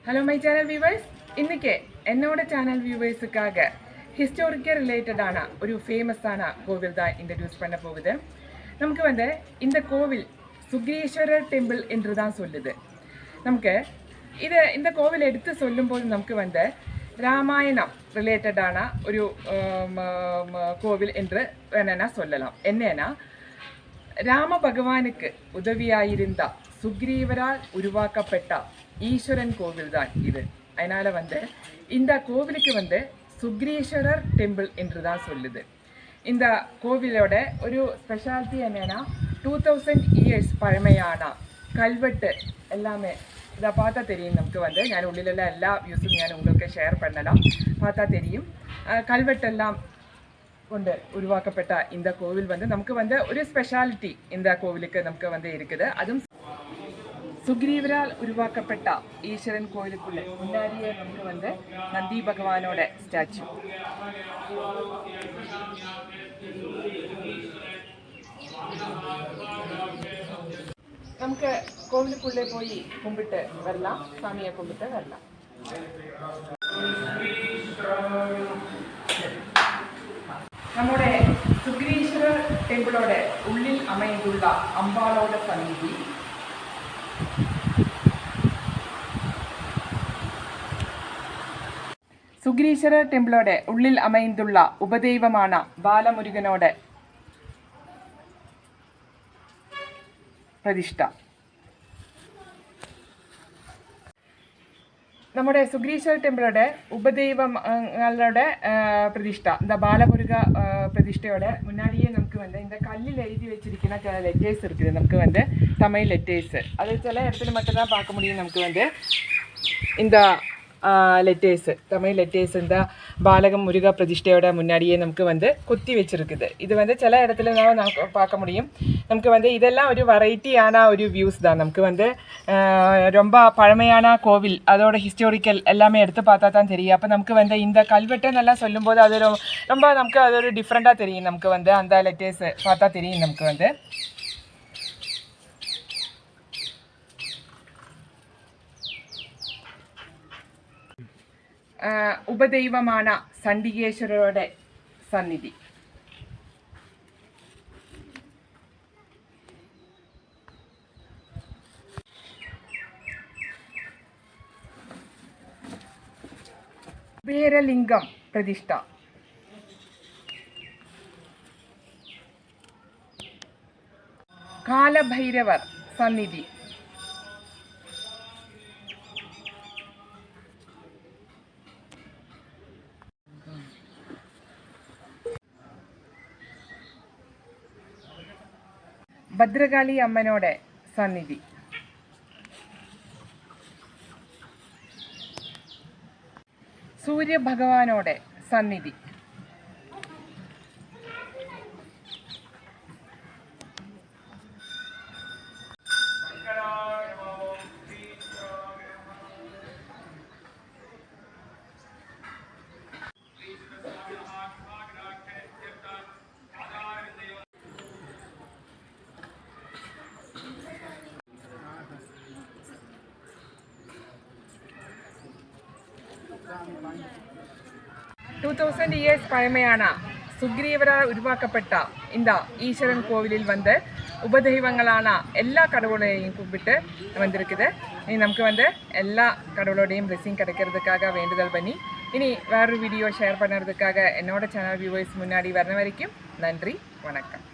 Hello my channel viewers, இன்னைக்கு என்னோட channel வியூவர்ஸுக்காக historical ரிலேட்டடான ஒரு ஃபேமஸான கோவில் தான் இன்ட்ரடியூஸ் பண்ண போகுது. நமக்கு இந்த கோவில் சுக்ரீஸ்வரர் டெம்பிள் என்று தான் சொல்லுது. நமக்கு இந்த கோவில் எடுத்து சொல்லும்போது நமக்கு ராமாயணம் ரிலேட்டடான ஒரு கோவில் என்று வேணா சொல்லலாம். என்னன்னா, ராம பகவானுக்கு உதவியாயிருந்த சுக்ரீவரால் உருவாக்கப்பட்ட ஈஸ்வரன் கோவில் தான் இது. அதனால இந்த கோவிலுக்கு சுக்ரீஸ்வரர் டெம்பிள் என்று தான் சொல்லுது. இந்த கோவிலோட ஒரு ஸ்பெஷாலிட்டி என்னன்னா, 2000 years பழமையான கல்வெட்டு எல்லாமே இதை பார்த்தா தெரியும். நமக்கு ഞാൻ ഉള്ളിലുള്ള എല്ലാ വ്യൂസും ഞാൻ உங்களுக்கு ഷെയർ பண்ணலாம். பார்த்தா தெரியும். கல்வெட்டெல்லாம் കൊണ്ട് உருவாக்கப்பட்ட இந்த கோவில் நமக்கு ஒரு ஸ்பெஷாலிட்டி இந்த கோவிலுக்கு நமக்கு இருக்குது. அதுவும் சுக்ரீவரால் உருவாக்கப்பட்ட ஈஸ்வரன் கோவிலுக்குள்ள முன்னாடியே நமக்கு நந்தி பகவானோட ஸ்டாச்சு. നമുക്ക് കോവിലുക്കുള്ളിൽ പോയി കുമ്പിട്ട് വരലാം, സ്വാമിയെ കുമ്പിട്ട് വരലാം. നമ്മുടെ സുഗ്രീശ്വര ടെമ്പിളോടെ ഉള്ളിൽ അമൈന്തുള്ള അമ്പാളോടെ സന്നിധി സുഗ്രീശ്വര ടെമ്പിളോടെ ഉള്ളിൽ അമൈന്തുള്ള ഉപദൈവമാണ് ബാലമുരുകനോടെ പ്രതിഷ്ഠ. നമ്മുടെ സുഗ്രീശ്വര ടെമ്പിളോടെ ഉപദൈവങ്ങളുടെ പ്രതിഷ്ഠ, இந்த பாலமுருக പ്രതിഷ്ഠയോட முன்னாடியே நமக்கு இந்த கல்லில் எழுதி வச்சிருக்கிற சில லெட்டர்ஸ் இருக்குது. நமக்கு தமிழ் லெட்டர்ஸ், அது சில இடத்துல மட்டும்தான் பார்க்க முடியும். நமக்கு இந்த லெட்டர்ஸ், தமிழ் லெட்டர்ஸ் இந்த பாலமுருக பிரதிஷ்டையோட முன்னாடியே நமக்கு குத்தி வச்சிருக்குது. இது சில இடத்துல நமக்கு பார்க்க முடியும். நமக்கு இதெல்லாம் ஒரு வெரைட்டியான ஒரு வியூஸ் தான். நமக்கு ரொம்ப பழமையான கோவில், அதோட ஹிஸ்டாரிக்கல் எல்லாமே எடுத்து பார்த்தா தான் தெரியும். அப்போ நமக்கு இந்த கல்வெட்டு நல்லா சொல்லும்போது அது ரொம்ப நமக்கு அது ஒரு டிஃப்ரெண்ட்டாக தெரியும். நமக்கு அந்த லெட்டர்ஸ் பார்த்தா தெரியும். நமக்கு ഉപദൈവമാണ് ചണ്ഡികേശ്വരരുടെ സന്നിധി. കുബേരലിംഗം പ്രതിഷ്ഠ. കാലഭൈരവർ സന്നിധി. ഭദ്രകാളി അമ്മനോടെ സന്നിധി. സൂര്യഭഗവാനോടെ സന്നിധി. years பழமையான சுக்ரீவரால் உருவாக்கப்பட்ட இந்த ஈஸ்வரன் கோவிலில் உபதெய்வங்களான எல்லா கடவுளையும் கும்பிட்டு வந்திருக்குது. இனி நமக்கு எல்லா கடவுளோடையும் பிளெஸிங் கிடைக்கிறதுக்காக வேண்டுதல் பண்ணி இனி வேறொரு வீடியோ ஷேர் பண்ணுறதுக்காக என்னோட சேனல் வியூவர்ஸ் முன்னாடி வர்ற வரைக்கும் நன்றி, வணக்கம்.